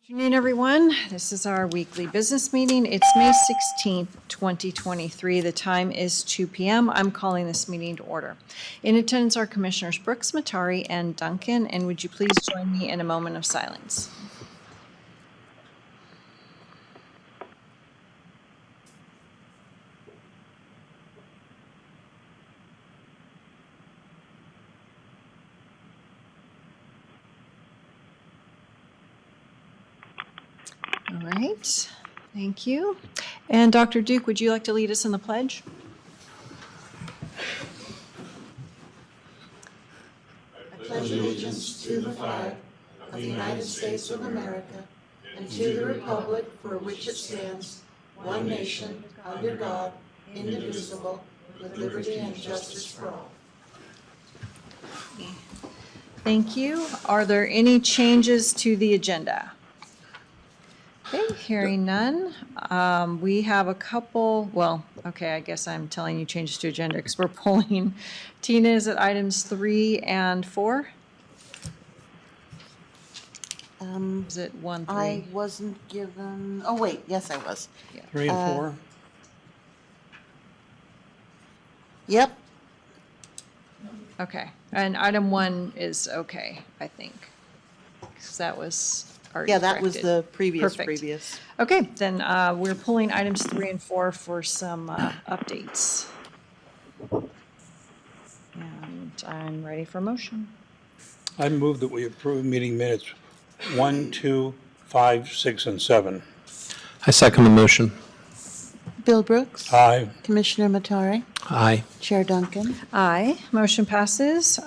Good afternoon, everyone. This is our weekly business meeting. It's May 16th, 2023. The time is 2 p.m. I'm calling this meeting to order. In attendance are Commissioners Brooks, Matari, and Duncan, and would you please join me in a moment of silence? All right, thank you. And Dr. Duke, would you like to lead us in the pledge? I pledge allegiance to the flag of the United States of America and to the republic for which it stands, one nation, under God, indivisible, with liberty and justice for all. Thank you. Are there any changes to the agenda? Okay, hearing none. We have a couple, I guess I'm telling you changes to agenda because we're pulling. Tina, is it items 3 and 4? Is it 1, 3? I wasn't given, oh wait, yes I was. Yeah. 3 and 4? Yep, Okay, and item 1 is okay, I think, because that was already yeah, that was corrected. the previous. Perfect. Okay, then we're pulling items 3 and 4 for some updates. And I'm ready for motion. I move that we approve meeting minutes 1, 2, 5, 6, and 7. I second the motion. Bill Brooks. Aye. Commissioner Matari. Aye. Chair Duncan. Aye, motion passes.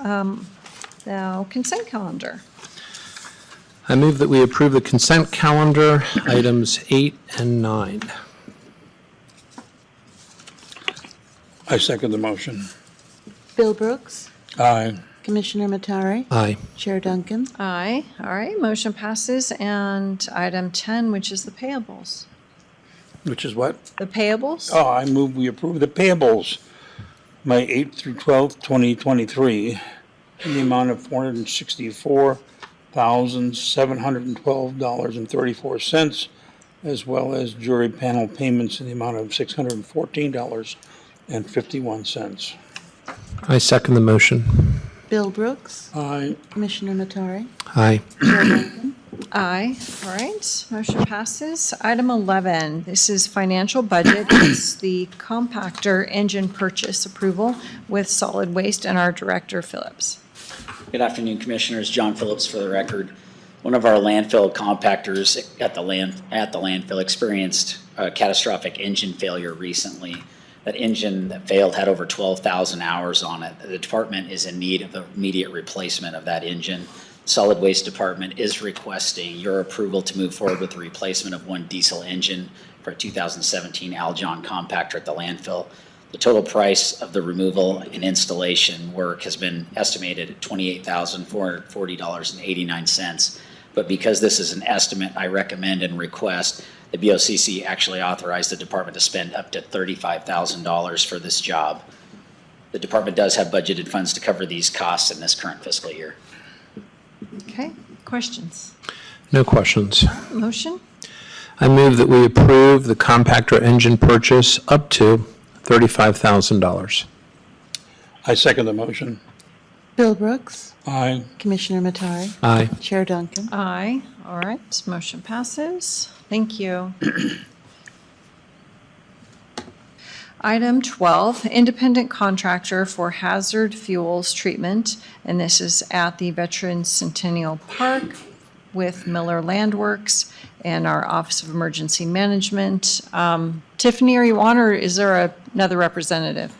Now consent calendar. I move that we approve the consent calendar, items 8 and 9. I second the motion. Bill Brooks. Aye. Commissioner Matari. Aye. Chair Duncan. Aye, all right, motion passes. And item 10, which is the payables. Which is what? The payables? Oh, I move we approve the payables, May 8th through 12th, 2023, in the amount of $464,712.34, as well as jury panel payments in the amount of $614.51. I second the motion. Bill Brooks. Aye. Commissioner Matari. Aye. Chair Duncan. Aye, all right, motion passes. Item 11, this is financial budget. It's the compactor engine purchase approval with solid waste and our director, Phillips. Good afternoon, Commissioners. John Phillips for the record. One of our landfill compactors at the landfill experienced a catastrophic engine failure recently. That engine that failed had over 12,000 hours on it. The department is in need of immediate replacement of that engine. Solid Waste Department is requesting your approval to move forward with the replacement of one diesel engine for a 2017 Aljon compactor at the landfill. The total price of the removal and installation work has been estimated at $28,440.89. But because this is an estimate, I recommend and request the BOCC actually authorize the department to spend up to $35,000 for this job. The department does have budgeted funds to cover these costs in this current fiscal year. Okay, questions? No questions. Motion? I move that we approve the compactor engine purchase up to $35,000. I second the motion. Bill Brooks. Aye. Commissioner Matari. Aye. Chair Duncan. Aye, all right, motion passes. Thank you. Item 12, independent contractor for hazard fuels treatment, and this is at the Veterans Centennial Park with Miller Landworks and our Office of Emergency Management. Tiffany, are you on, or is there another representative?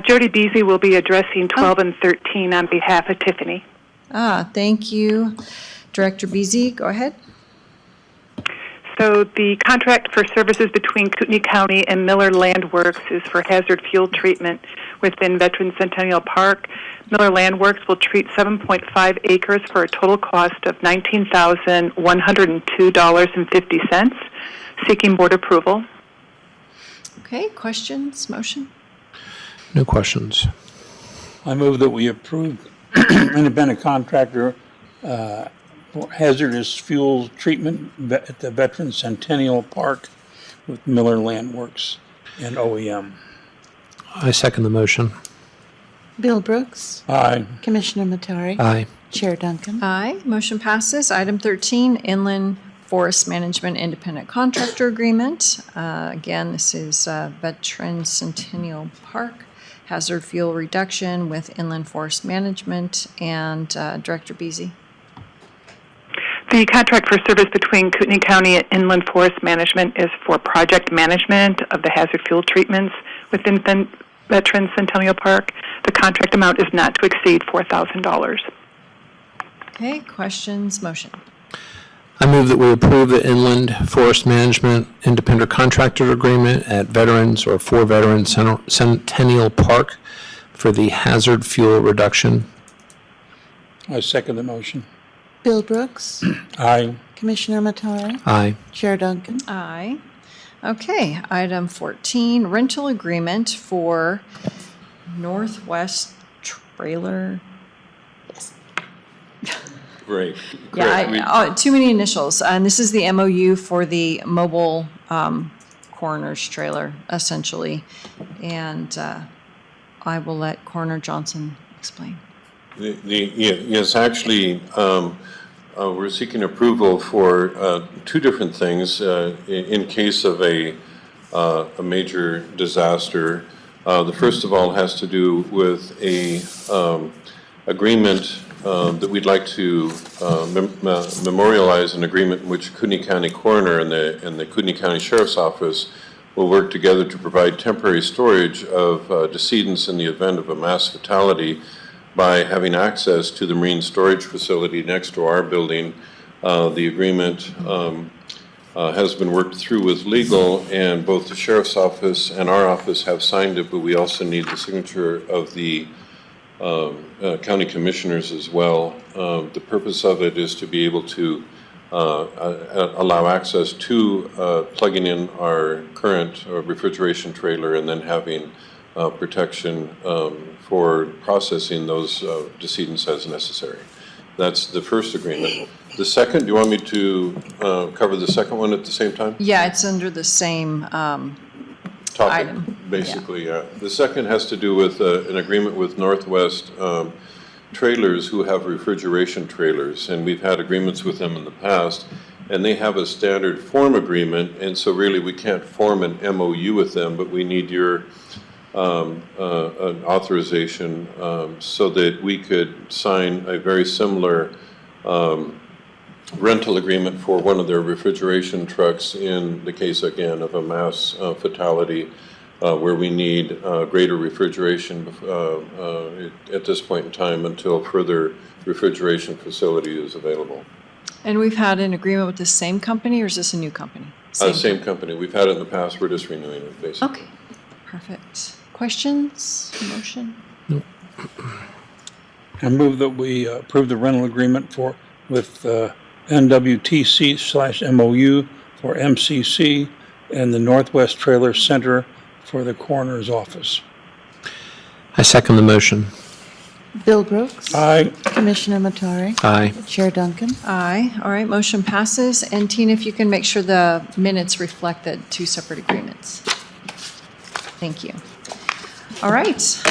Jody Beasley will be addressing 12 and 13 on behalf of Tiffany. Thank you. Director Beasley, go ahead. So the contract for services between Kootenai County and Miller Landworks is for hazard fuel treatment within Veterans Centennial Park. Miller Landworks will treat 7.5 acres for a total cost of $19,102.50, seeking board approval. Okay, questions, motion? No questions. I move that we approve independent contractor for hazardous fuel treatment at the Veterans Centennial Park with Miller Land Works and OEM. I second the motion. Bill Brooks. Aye. Commissioner Matari. Aye. Chair Duncan. Aye, motion passes. Item 13, Inland Forest Management Independent Contractor Agreement. Again, this is Veterans Centennial Park, hazard fuel reduction with Inland Forest Management, and Director Beasy. The contract for service between Kootenai County and Inland Forest Management is for project management of the hazard fuel treatments within Veterans Centennial Park. The contract amount is not to exceed $4,000. Okay, questions, motion. I move that we approve the Inland Forest Management Independent Contractor Agreement at Veterans or for Veterans Centennial Park for the hazard fuel reduction. I second the motion. Bill Brooks. Aye. Commissioner Matari. Aye. Chair Duncan. Aye. Okay, item 14, rental agreement for Northwest Trailer. Right. Yeah, too many initials. And this is the MOU for the mobile coroner's trailer, essentially. And I will let Coroner Johnson explain. Yes, actually, we're seeking approval for two different things in case of a major disaster. The first of all has to do with a agreement that we'd like to memorialize, an agreement in which Kootenai County Coroner and the Kootenai County Sheriff's Office will work together to provide temporary storage of decedents in the event of a mass fatality by having access to the marine storage facility next to our building. The agreement has been worked through with legal, and both the Sheriff's Office and our office have signed it, but we also need the signature of the county commissioners as well. The purpose of it is to be able to allow access to plugging in our current refrigeration trailer and then having protection for processing those decedents as necessary. That's the first agreement. The second, do you want me to cover the second one at the same time? Yeah, it's under the same Topic, item. basically, yeah. The second has to do with an agreement with Northwest Trailers, who have refrigeration trailers, and we've had agreements with them in the past, and they have a standard form agreement, and so really we can't form an MOU with them, but we need your an authorization so that we could sign a very similar rental agreement for one of their refrigeration trucks in the case, again, of a mass fatality where we need greater refrigeration at this point in time until further refrigeration facility is available. And we've had an agreement with the same company, or is this a new company? Same company. We've had it in the past. We're just renewing it, basically. Okay, perfect. Questions, motion? I move that we approve the rental agreement with NWTC/MOU for MCC and the Northwest Trailer Center for the Coroner's Office. I second the motion. Bill Brooks. Aye. Commissioner Matari. Aye. Chair Duncan. Aye. All right, motion passes. And Tina, if you can make sure the minutes reflect the two separate agreements. Thank you. All right.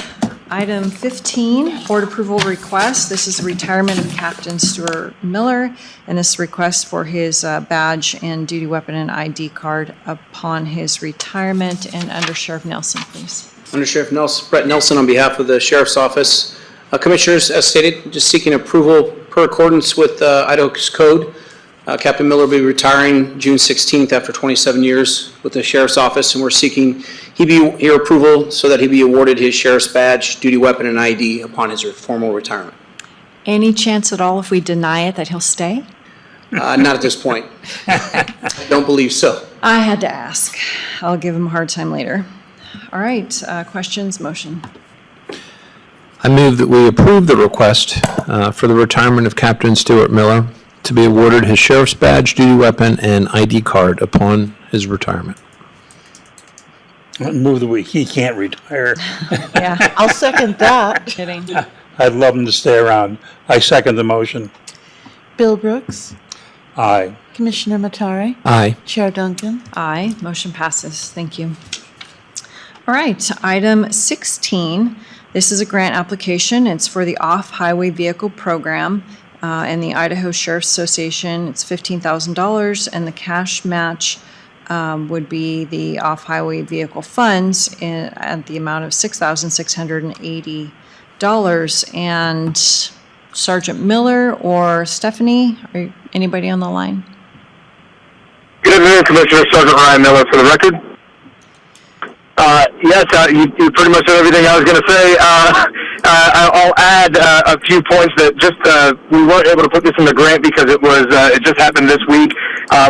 Item 15, board approval request. This is the retirement of Captain Stuart Miller, and this request for his badge and duty weapon and ID card upon his retirement. And Under Sheriff Nelson, please. Under Sheriff Nelson, Brett Nelson, on behalf of the Sheriff's Office. Commissioners, as stated, just seeking approval per accordance with Idaho's code. Captain Miller will be retiring June 16th after 27 years with the Sheriff's Office, and we're seeking your approval so that he be awarded his Sheriff's badge, duty weapon, and ID upon his formal retirement. Any chance at all, if we deny it, that he'll stay? Not at this point. I don't believe so. I had to ask. I'll give him a hard time later. All right, questions, motion. I move that we approve the request for the retirement of Captain Stuart Miller to be awarded his sheriff's badge, duty weapon, and ID card upon his retirement. I move that he can't retire. Yeah, I'll second that. kidding. I'd love him to stay around. I second the motion. Bill Brooks. Aye. Commissioner Matari. Aye. Chair Duncan. Aye, motion passes. Thank you. All right, item 16. This is a grant application. It's for the Off-Highway Vehicle Program and the Idaho Sheriff's Association. It's $15,000, and the cash match would be the off-highway vehicle funds at the amount of $6,680. And Sergeant Miller or Stephanie, or anybody on the line? Good afternoon, Commissioner. Sergeant Ryan Miller for the record. Yes, you pretty much said everything I was going to say. I'll add a few points that just we weren't able to put this in the grant because it just happened this week.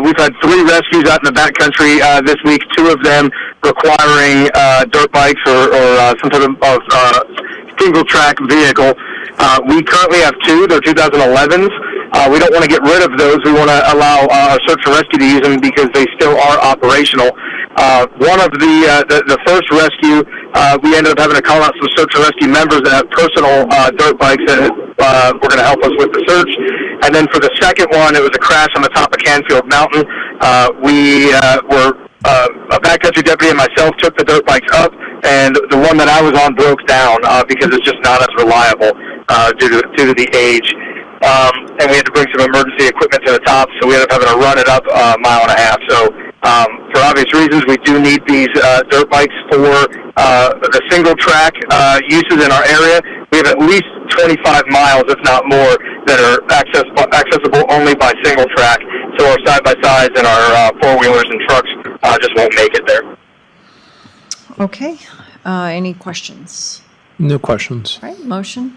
We've had 3 rescues out in the backcountry this week, 2 of them requiring dirt bikes or some sort of single track vehicle. We currently have 2. They're 2011s. We don't want to get rid of those. We want to allow our search and rescue to use them because they still are operational. One of the first rescue, we ended up having to call out some search and rescue members that have personal dirt bikes that were going to help us with the search. And then for the second one, it was a crash on the top of Canfield Mountain. A backcountry deputy and myself took the dirt bikes up, and the one that I was on broke down because it's just not as reliable due to the age. And we had to bring some emergency equipment to the top, so we ended up having to run it up a mile and a half. So for obvious reasons, we do need these dirt bikes for the single track uses in our area. We have at least 25 miles, if not more, that are accessible only by single track. So our side-by-sides and our four-wheelers and trucks just won't make it there. Okay, any questions? No questions. All right, motion?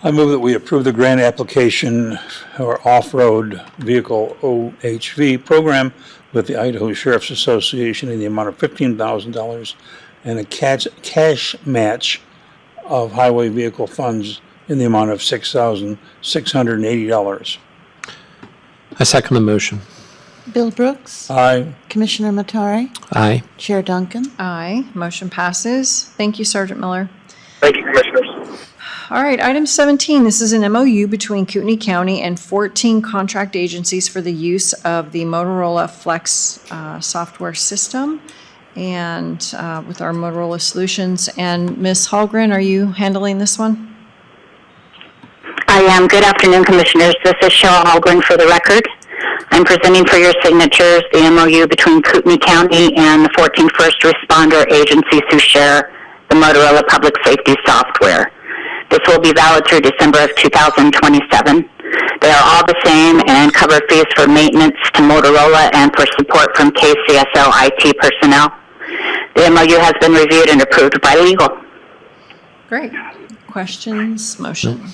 I move that we approve the grant application for off-road vehicle OHV program with the Idaho Sheriff's Association in the amount of $15,000 and a cash match of highway vehicle funds in the amount of $6,680. I second the motion. Bill Brooks. Aye. Commissioner Matari. Aye. Chair Duncan. Aye, motion passes. Thank you, Sergeant Miller. Thank you, Commissioners. All right, item 17, this is an MOU between Kootenai County and 14 contract agencies for the use of the Motorola Flex software system and with our Motorola Solutions. And Ms. Hallgren, are you handling this one? I am. Good afternoon, Commissioners. This is Cheryl Hallgren for the record. I'm presenting for your signatures the MOU between Kootenai County and the 14 first responder agencies who share the Motorola Public Safety software. This will be valid through December of 2027. They are all the same and cover fees for maintenance to Motorola and for support from KCSL IT personnel. The MOU has been reviewed and approved by legal. Great. Questions? Motion?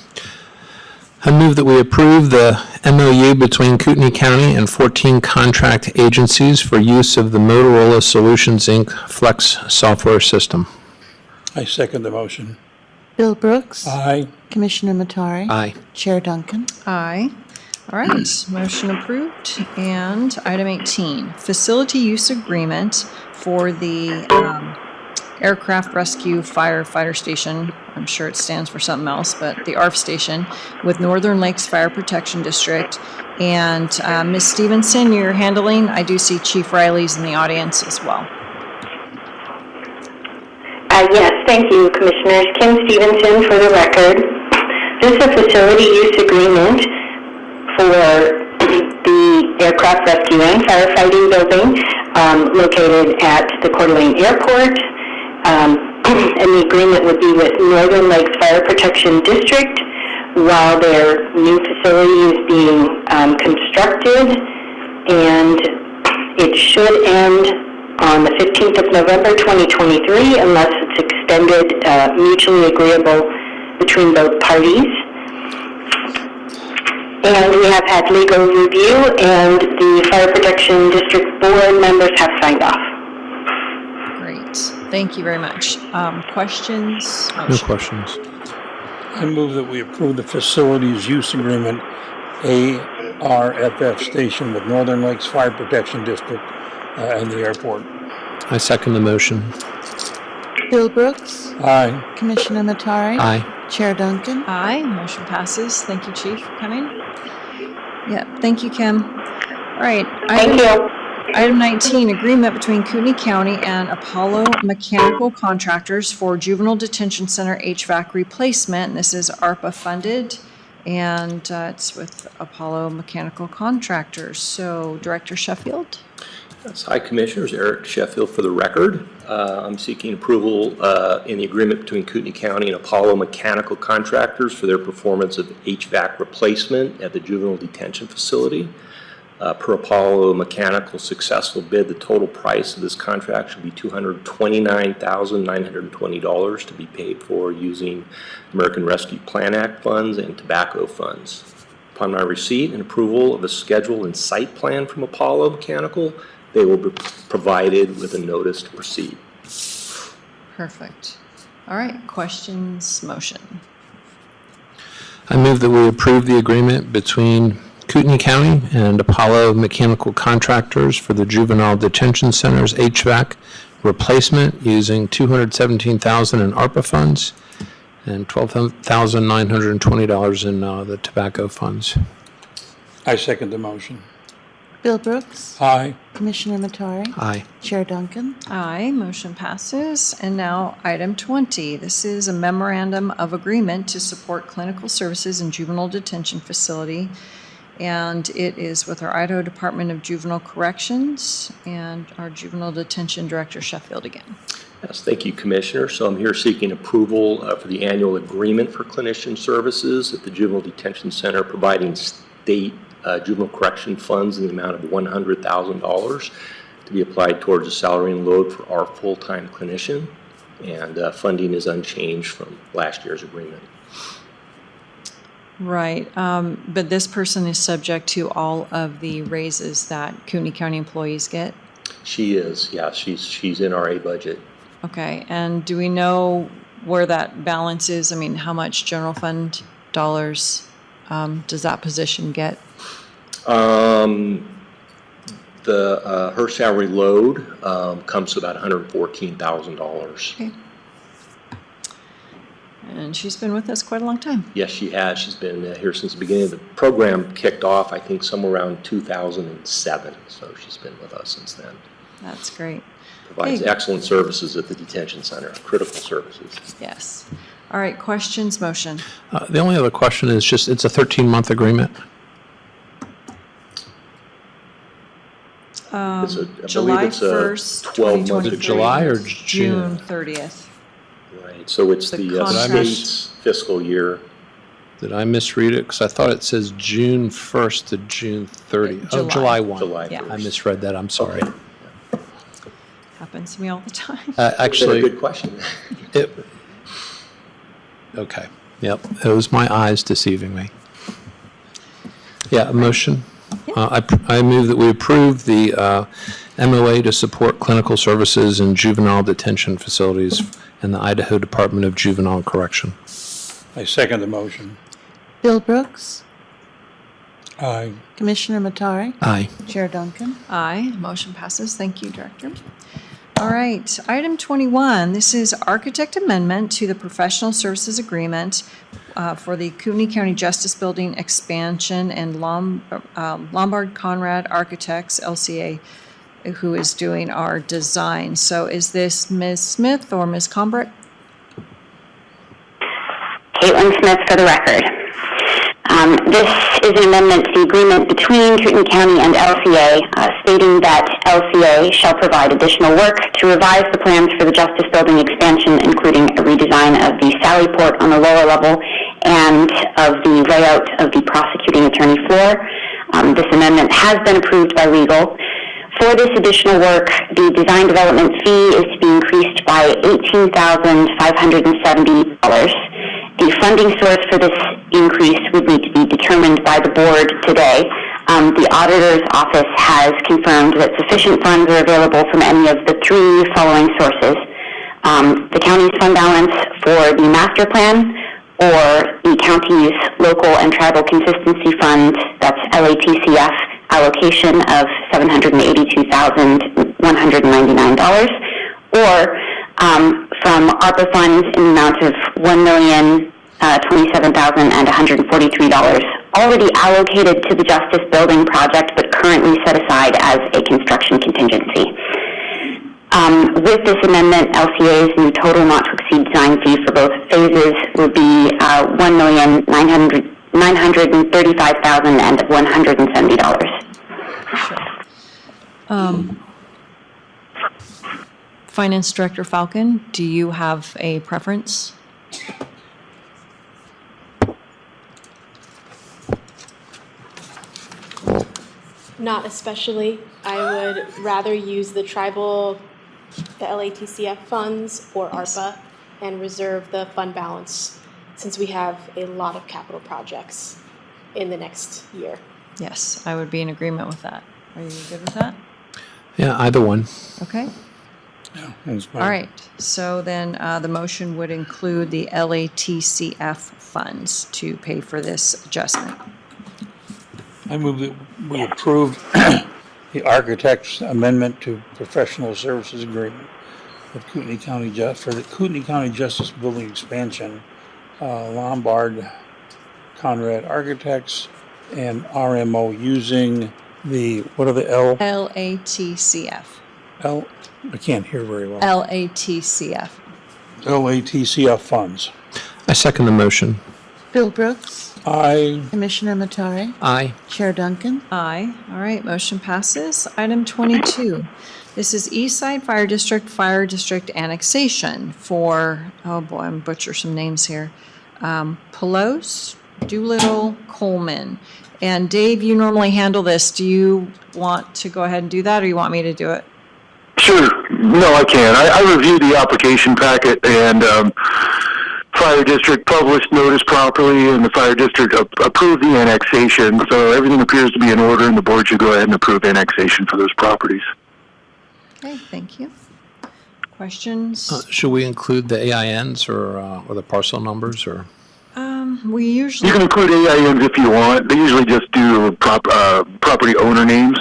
I move that we approve the MOU between Kootenai County and 14 contract agencies for use of the Motorola Solutions, Inc. Flex software system. I second the motion. Bill Brooks. Aye. Commissioner Matari. Aye. Chair Duncan. Aye. All right, motion approved. And item 18, facility use agreement for the Aircraft Rescue Firefighter Station. I'm sure it stands for something else, but the ARF station with Northern Lakes Fire Protection District. And Ms. Stevenson, you're handling, I do see Chief Riley's in the audience as well. Yes, thank you, Commissioners. Kim Stevenson for the record. This is a facility use agreement for the Aircraft Rescue and Firefighting Building located at the Coeur d'Alene Airport. And the agreement would be with Northern Lakes Fire Protection District while their new facility is being constructed, and it should end on the 15th of November 2023 unless it's extended mutually agreeable between both parties. And we have had legal review and the Fire Protection District Board members have signed off. Great, thank you very much. Questions? No questions. I move that we approve the facilities use agreement ARFF station with Northern Lakes Fire Protection District and the airport. I second the motion. Bill Brooks. Aye. Commissioner Matari. Aye. Chair Duncan. Aye, motion passes. Thank you, Chief, for coming. Yeah, thank you, Kim. All right. Thank you. Item 19, agreement between Kootenai County and Apollo Mechanical Contractors for Juvenile Detention Center HVAC replacement. And this is ARPA funded, and it's with Apollo Mechanical Contractors. So Director Sheffield? Yes, hi, Commissioners. Eric Sheffield for the record. I'm seeking approval in the agreement between Kootenai County and Apollo Mechanical Contractors for their performance of HVAC replacement at the juvenile detention facility. Per Apollo Mechanical successful bid, the total price of this contract should be $229,920 to be paid for using American Rescue Plan Act funds and tobacco funds. Upon my receipt and approval of a schedule and site plan from Apollo Mechanical, they will be provided with a notice to proceed. Perfect. All right, questions, motion. I move that we approve the agreement between Kootenai County and Apollo Mechanical Contractors for the Juvenile Detention Center's HVAC replacement using $217,000 in ARPA funds and $12,920 in the tobacco funds. I second the motion. Bill Brooks. Aye. Commissioner Matari. Aye. Chair Duncan. Aye, motion passes. And now item 20. This is a memorandum of agreement to support clinical services in juvenile detention facility. And it is with our Idaho Department of Juvenile Corrections and our Juvenile Detention Director Sheffield again. Yes, thank you, Commissioner. So I'm here seeking approval for the annual agreement for clinician services at the Juvenile Detention Center, providing state juvenile correction funds in the amount of $100,000 to be applied towards a salary and load for our full-time clinician. And funding is unchanged from last year's agreement. Right, but this person is subject to all of the raises that Kootenai County employees get? She is, yeah, she's in our A budget. Okay, and do we know where that balance is? I mean, how much general fund dollars does that position get? Her salary load comes to about $114,000. Okay. And she's been with us quite a long time. Yes, she has. She's been here since the beginning. The program kicked off, I think, somewhere around 2007. So she's been with us since then. That's great. Provides Okay. excellent services at the detention center, critical services. Yes. All right, questions, motion. The only other question is just, it's a 13-month agreement. I July believe it's a 1st, 12-month 2023. Is it July or June June? 30th. Right, so it's The the contract- state's fiscal year. Did I misread it? Because I thought it says June 1st to June 30th. Oh, July. July 1. July Yeah. 1st. I misread that, I'm sorry. Happens to me all the time. That's a Actually, good question. okay, yep, it was my eyes deceiving me. Yeah, a motion. I move that we approve the MOA to support clinical services in juvenile detention facilities in the Idaho Department of Juvenile Correction. I second the motion. Bill Brooks. Aye. Commissioner Matari. Aye. Chair Duncan. Aye, motion passes. Thank you, Director. All right, item 21, this is architect amendment to the professional services agreement for the Kootenai County Justice Building expansion and Lombard Conrad Architects, LCA, who is doing our design. So is this Ms. Smith or Ms. Combrick? Caitlin Smith for the record. This is an amendment to the agreement between Kootenai County and LCA, stating that LCA shall provide additional work to revise the plans for the Justice Building expansion, including a redesign of the Sally Port on the lower level and of the layout of the prosecuting attorney floor. This amendment has been approved by legal. For this additional work, the design development fee is to be increased by $18,570. The funding source for this increase would need to be determined by the board today. The auditor's office has confirmed that sufficient funds are available from any of the three following sources. The county's fund balance for the master plan, or the county's local and tribal consistency fund, that's LATCF, allocation of $782,199, or from ARPA funds in the amount of $1,027,143, already allocated to the Justice Building project, but currently set aside as a construction contingency. With this amendment, LCA's new total not to exceed design fee for both phases would be $1,935,170. Finance Director Falcon, do you have a preference? Not especially. I would rather use the LATCF funds or ARPA and reserve the fund balance since we have a lot of capital projects in the next year. Yes, I would be in agreement with that. Are you good with that? Yeah, either one. Okay. Yeah, that's fine. All right. So then the motion would include the LATCF funds to pay for this adjustment. I move that we approve the architect's amendment to professional services agreement with Kootenai County for the Kootenai County Justice Building expansion, Lombard, Conrad Architects, and RMO using the, what are the LATCF. I can't hear very well. LATCF. LATCF funds. I second the motion. Bill Brooks. I, Commissioner Matari. Aye. Chair Duncan. Aye. All right, motion passes. Item 22. This is Eastside Fire District annexation for, oh boy, I'm butcher some names here. Pelos, Doolittle, Coleman. And Dave, you normally handle this. Do you want to go ahead and do that, or you want me to do it? Sure. No, I can. I reviewed the application packet, and Fire District published notice properly, and the Fire District approved the annexation. So everything appears to be in order, and the board should go ahead and approve annexation for those properties. Okay, thank you. Questions? Should we include the AINs or the parcel numbers or? We usually. You can include AINs if you want. They usually just do property owner names.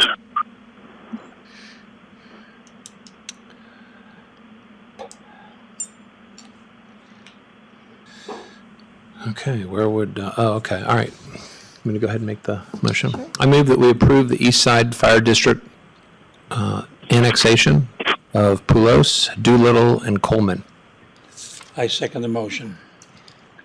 Okay, where would, okay, all right. I'm going to go ahead and make the motion. I move that we approve the East Side Fire District annexation of Poulos, Doolittle, and Coleman. I second the motion.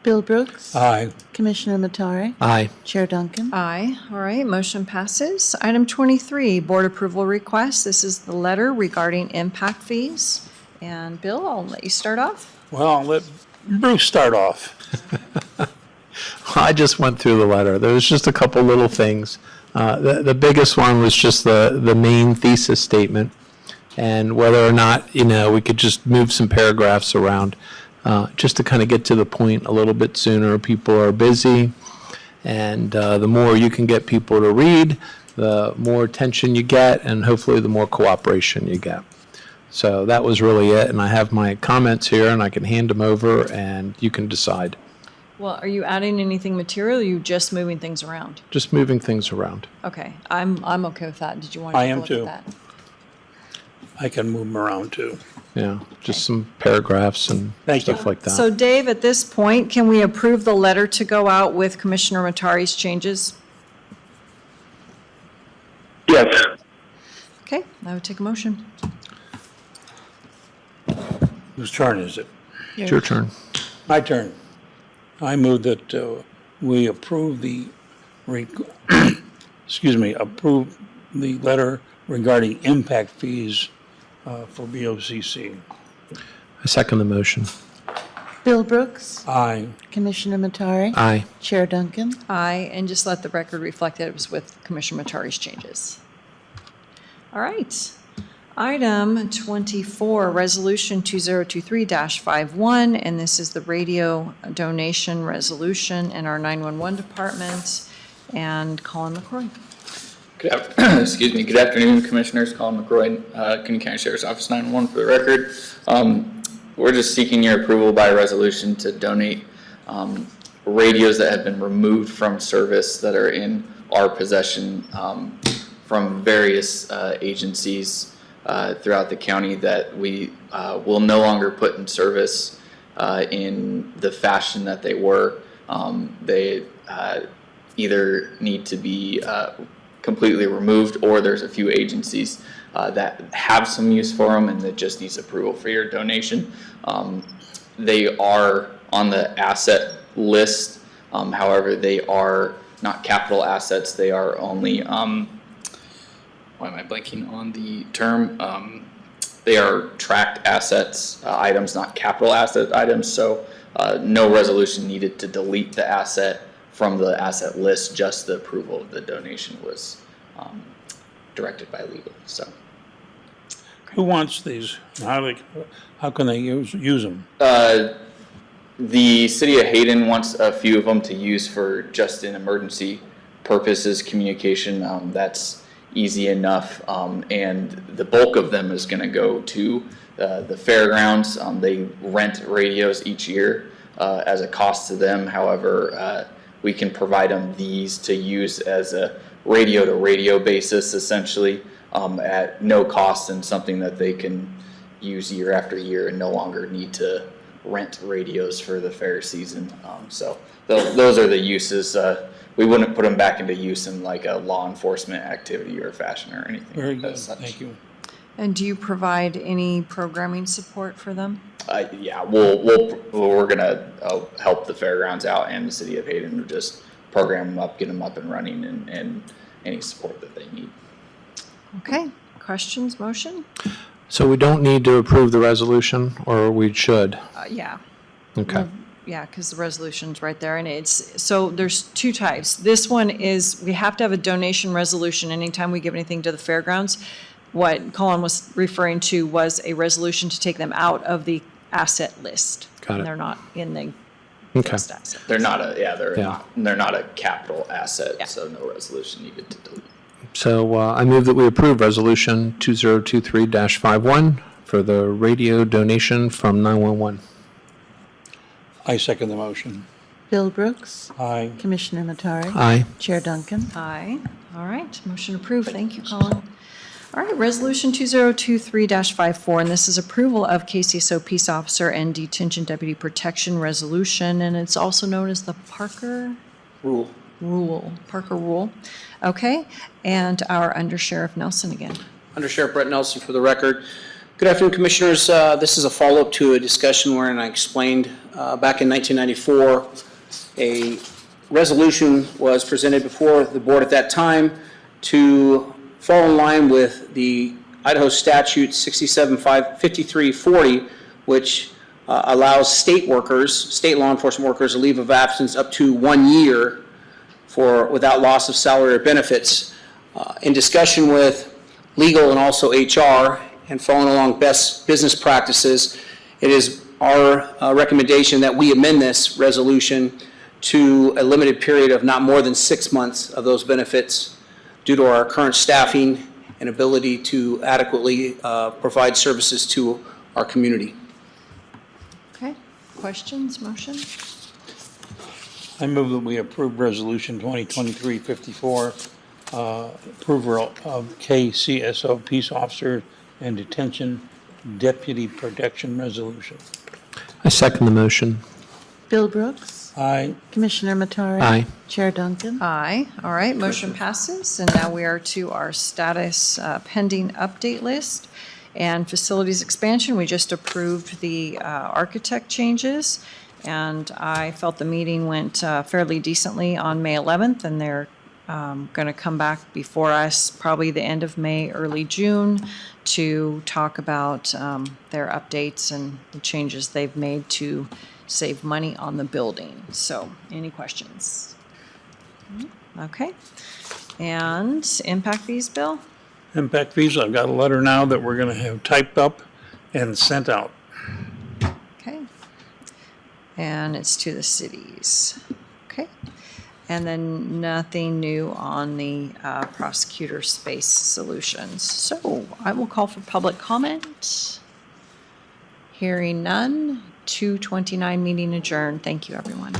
Bill Brooks. Aye. Commissioner Matari. Aye. Chair Duncan. Aye. All right, motion passes. Item 23, board approval request. This is the letter regarding impact fees. And Bill, I'll let you start off. Well, I'll let Bruce start off. I just went through the letter. There was just a couple little things. The biggest one was just the main thesis statement and whether or not, we could just move some paragraphs around just to kind of get to the point a little bit sooner. People are busy, and the more you can get people to read, the more attention you get, and hopefully the more cooperation you get. So that was really it, and I have my comments here, and I can hand them over, and you can decide. Well, are you adding anything material, or are you just moving things around? Just moving things around. Okay, I'm okay with that. Did you want to I take a am look too. at that? I can move them around too. Yeah, just some paragraphs and Thank you. stuff like that. So Dave, at this point, can we approve the letter to go out with Commissioner Matari's changes? Yes. Okay, I would take a motion. Whose turn is it? It's your turn. My turn. I move that we approve approve the letter regarding impact fees for BOCC. I second the motion. Bill Brooks. Aye. Commissioner Matari. Aye. Chair Duncan. Aye, and just let the record reflect that it was with Commissioner Matari's changes. All right. Item 24, Resolution 2023-51, and this is the radio donation resolution in our 911 department. And Colin McCroy. Good afternoon, Commissioners. Colin McCroy, Kootenai County Sheriff's Office 911 for the record. We're just seeking your approval by resolution to donate radios that have been removed from service that are in our possession from various agencies throughout the county that we will no longer put in service in the fashion that they were. They either need to be completely removed, or there's a few agencies that have some use for them and that just needs approval for your donation. They are on the asset list, however, they are not capital assets, they are only, why am I blanking on the term? They are tracked assets, items, not capital asset items, so no resolution needed to delete the asset from the asset list, just the approval of the donation was directed by legal, so. Who wants these? How can they use them? The city of Hayden wants a few of them to use for just in emergency purposes, communication. That's easy enough, and the bulk of them is going to go to the fairgrounds. They rent radios each year as a cost to them. However, we can provide them these to use as a radio-to-radio basis, essentially, at no cost, and something that they can use year after year and no longer need to rent radios for the fair season. So those are the uses. We wouldn't put them back into use in like a law enforcement activity or fashion or anything. Very good, as such. thank you. And do you provide any programming support for them? Yeah, we're gonna help the fairgrounds out and the city of Hayden to just program them up, get them up and running, and any support that they need. Okay, questions, motion? So we don't need to approve the resolution, or we should? Yeah. Okay. Yeah, because the resolution's right there, and so there's two types. This one is, we have to have a donation resolution anytime we give anything to the fairgrounds. What Colin was referring to was a resolution to take them out of the asset list. Got it. And they're not in the Okay. fixed asset. They're not a, Yeah. they're not a capital asset, Yeah. so no resolution needed to delete. So I move that we approve Resolution 2023-51 for the radio donation from 911. I second the motion. Bill Brooks. Aye. Commissioner Matari. Aye. Chair Duncan. Aye. All right, motion approved. Thank you, Colin. All right, Resolution 2023-54, and this is approval of KCSO Peace Officer and Detention Deputy Protection Resolution, and it's also known as the Parker Parker Rule. Okay, and our Under Sheriff Nelson again. Under Sheriff Brett Nelson for the record. Good afternoon, Commissioners. This is a follow-up to a discussion wherein I explained back in 1994, a resolution was presented before the board at that time to fall in line with the Idaho statute 675340, which allows state law enforcement workers, a leave of absence up to 1 year without loss of salary or benefits. In discussion with legal and also HR, and following along best business practices, it is our recommendation that we amend this resolution to a limited period of not more than 6 months of those benefits due to our current staffing and ability to adequately provide services to our community. Okay, questions, motion? I move that we approve Resolution 2023-54, approval of KCSO Peace Officer and Detention Deputy Protection Resolution. I second the motion. Bill Brooks. Aye. Commissioner Matari. Aye. Chair Duncan. Aye. All right, motion passes, and now we are to our status pending update list. And facilities expansion, we just approved the architect changes, and I felt the meeting went fairly decently on May 11th, and they're going to come back before us probably the end of May, early June, to talk about their updates and the changes they've made to save money on the building. So, any questions? Okay. And impact fees, Bill? Impact fees, I've got a letter now that we're going to have typed up and sent out. Okay. And it's to the cities. Okay. And then nothing new on the prosecutor space solutions. So I will call for public comment. Hearing none, 2:29 meeting adjourned. Thank you, everyone.